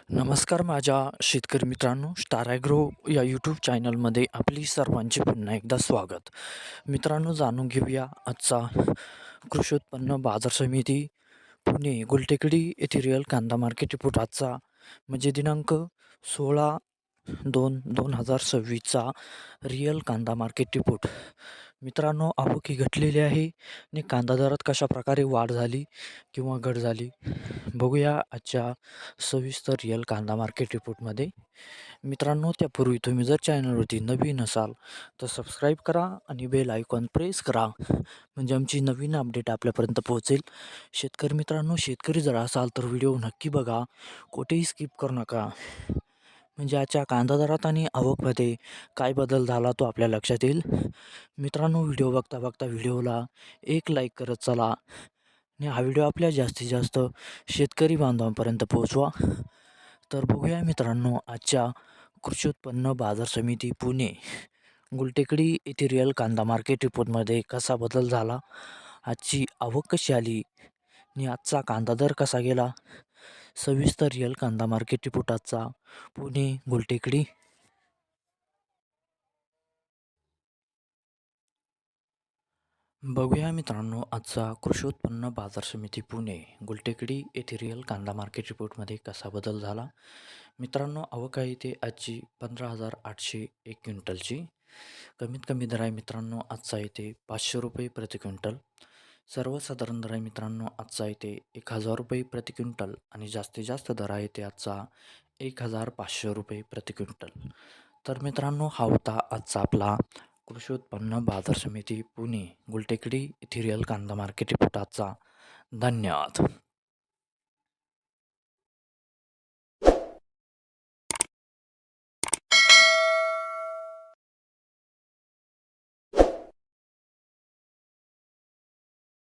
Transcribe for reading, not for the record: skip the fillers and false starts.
नमस्कार माझ्या शेतकरी मित्रांनो, स्टार ॲग्रो या यूट्यूब चॅनलमध्ये आपली सर्वांचे पुन्हा एकदा स्वागत. मित्रांनो, जाणून घेऊया आजचा कृषी उत्पन्न बाजार समिती पुणे गुलटेकडी येथे रिअल कांदा मार्केट रिपोर्ट आजचा म्हणजे दिनांक 16/2/2026चा रिअल कांदा मार्केट रिपोर्ट. मित्रांनो, आवक ही घटलेली आहे आणि कांदा दरात कशाप्रकारे वाढ झाली किंवा घट झाली बघूया आजच्या सविस्तर रिअल कांदा मार्केट रिपोर्टमध्ये. मित्रांनो, त्यापूर्वी तुम्ही जर चॅनलवरती नवीन असाल तर सबस्क्राईब करा आणि बेल आयकॉन प्रेस करा, म्हणजे आमची नवीन अपडेट आपल्यापर्यंत पोहोचेल. शेतकरी मित्रांनो, शेतकरी जर असाल तर व्हिडिओ नक्की बघा, कुठेही स्किप करू नका, म्हणजे आजच्या कांदा दरात आणि आवकमध्ये काय बदल झाला तो आपल्या लक्षात येईल. मित्रांनो, व्हिडिओ बघता बघता व्हिडिओला एक लाईक करत चला आणि हा व्हिडिओ आपल्या जास्तीत जास्त शेतकरी बांधवांपर्यंत पोहोचवा. तर बघूया मित्रांनो, आजच्या कृषी उत्पन्न बाजार समिती पुणे गुलटेकडी येथे रिअल कांदा मार्केट रिपोर्टमध्ये कसा बदल झाला, आजची आवक कशी आली आणि आजचा कांदा दर कसा गेला. सविस्तर रिअल कांदा मार्केट रिपोर्ट आजचा पुणे गुलटेकडी. बघूया मित्रांनो, आजचा कृषी उत्पन्न बाजार समिती पुणे गुलटेकडी येथे रिअल कांदा मार्केट रिपोर्टमध्ये कसा बदल झाला. मित्रांनो, आवक आहे ते आजची 15,801 क्विंटलची. कमीत कमी दर आहे मित्रांनो आजचा येते 500 रुपये प्रति क्विंटल. सर्वसाधारण दर आहे मित्रांनो आजचा येते 1,000 रुपये प्रति क्विंटल आणि जास्तीत जास्त दर आहे ते आजचा 1,500 रुपये प्रति क्विंटल. तर मित्रांनो, हा होता आजचा आपला कृषी उत्पन्न बाजार समिती पुणे गुलटेकडी येथे रिअल कांदा मार्केट रिपोर्ट आजचा. धन्यवाद.